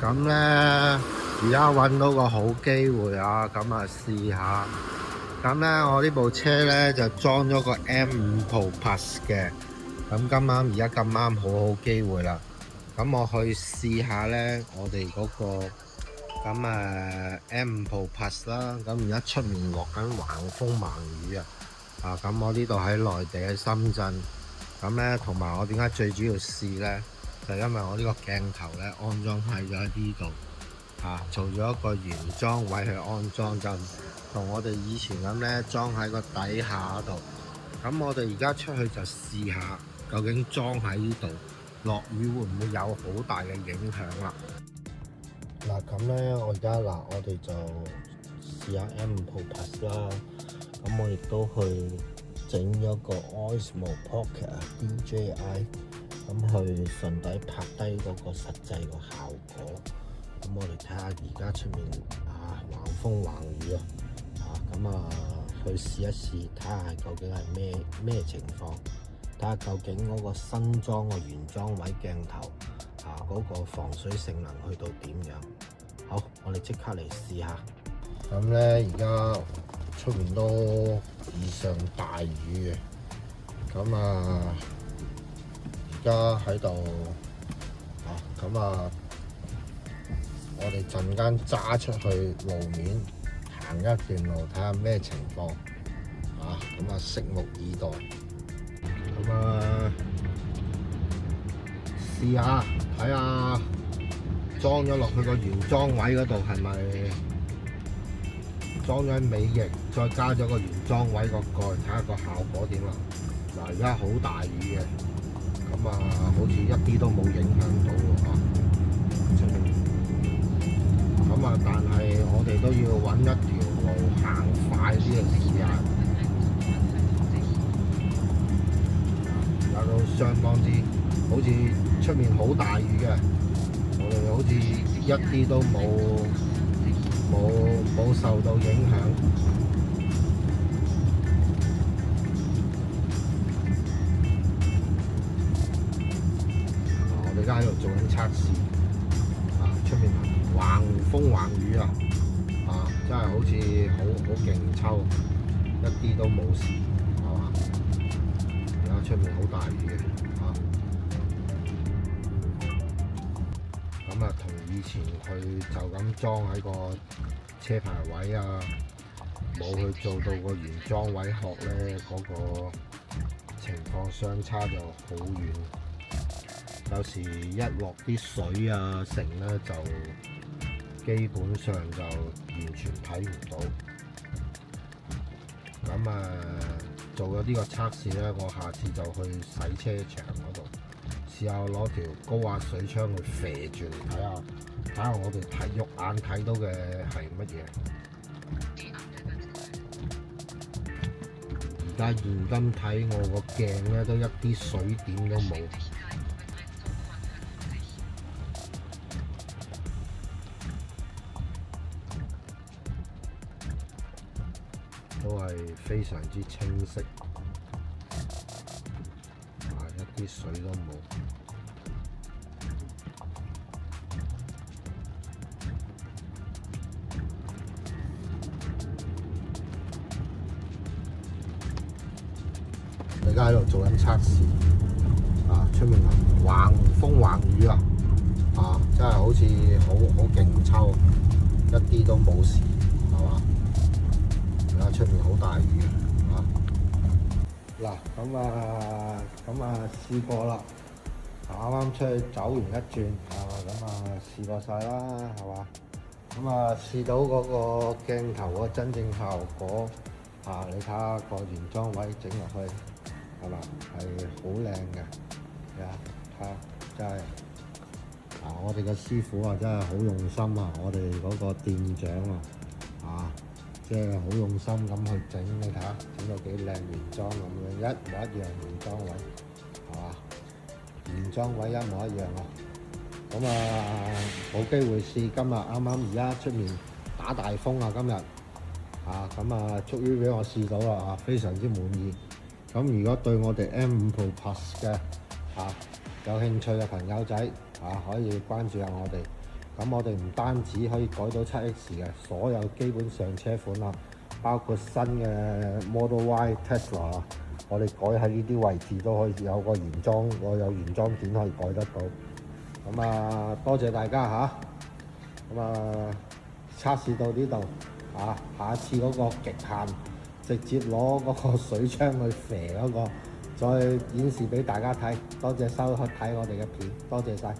咁咧，而家揾到個好機會啊！咁啊，試下。咁咧，我呢部車咧就裝咗個 M5 Pro Plus 嘅。咁而家咁啱好機會啦。咁我去試下咧，我哋嗰個M5 Pro Plus 啦。咁而家出面落緊橫風橫雨啊！咁我呢度喺內地喺深圳。咁咧，同埋我點解最主要試咧？就因為我呢個鏡頭咧安裝喺咗呢度，做咗一個原裝位去安裝，就同我哋以前咁咧裝喺個底下度。咁我哋而家出去就試下，究竟裝喺呢度落雨會唔會有好大嘅影響啦？咁咧，我哋就試下 M5 Pro Plus 啦。咁我亦都去整咗個 Osmo Pocket DJI。咁去順帶拍低嗰個實際個效果。咁我哋睇下而家出面橫風橫雨去試一試，睇下究竟係咩情況，睇下究竟嗰個新裝個原裝位鏡頭嗰個防水性能去到點樣。好，我哋即刻嚟試下。咁咧，而家出面都異常大雨嘅。而家喺度我哋陣間揸出去路面行一段路，睇下咩情況拭目以待。試下睇下裝咗落去個原裝位嗰度係咪裝咗喺尾翼，再加咗個原裝位個蓋，睇下個效果點啦。而家好大雨嘅。好似一啲都冇影響到喎。但係我哋都要揾一條路行快啲嘅試下。而家都相當之，好似出面好大雨嘅，我哋好似一啲都冇受到影響。而家喺度做緊測試，出面橫風橫雨真係好似好勁抽，一啲都冇事，係嘛？而家出面好大雨嘅，同以前佢就咁裝喺個車牌位冇去做到個原裝位殼咧，嗰個情況相差就好遠。有時一落啲水成咧，就基本上就完全睇唔到。做咗呢個測試咧，我下次就去洗車場嗰度試下攞條高壓水槍去射住嚟睇下我哋肉眼睇到嘅係乜嘢。而家現今睇我個鏡咧，都一啲水點都冇。都係非常之清晰，一啲水都冇。而家喺度做緊測試，出面橫風橫雨真係好似好勁抽，一啲都冇事，係嘛？而家出面好大雨試過啦，啱啱出去走完一轉試過晒啦，係嘛？試到嗰個鏡頭個真正效果你睇下個原裝位整落去係嘛，係好靚嘅。睇下真係我哋嘅師傅真係好用心我哋嗰個店長即係好用心咁去整，你睇下整到幾靚原裝咁樣，一模一樣原裝位，係嘛？原裝位一模一樣冇機會試，今日啱啱而家出面打大風今日終於俾我試到啦非常之滿意。如果對我哋 M5 Pro Plus 嘅有興趣嘅朋友仔可以關注下我哋。咁我哋唔單止可以改到 7X 嘅，所有基本上車款啦，包括新嘅 Model Y Tesla， 我哋改喺呢啲位置都可以有個原裝，我有原裝件可以改得到。咁啊，多謝大家嚇。咁啊，測試到呢度啊，下一次嗰個極限，直接攞嗰個水槍去射嗰個，再演示俾大家睇。多謝收睇我哋嘅片，多謝晒。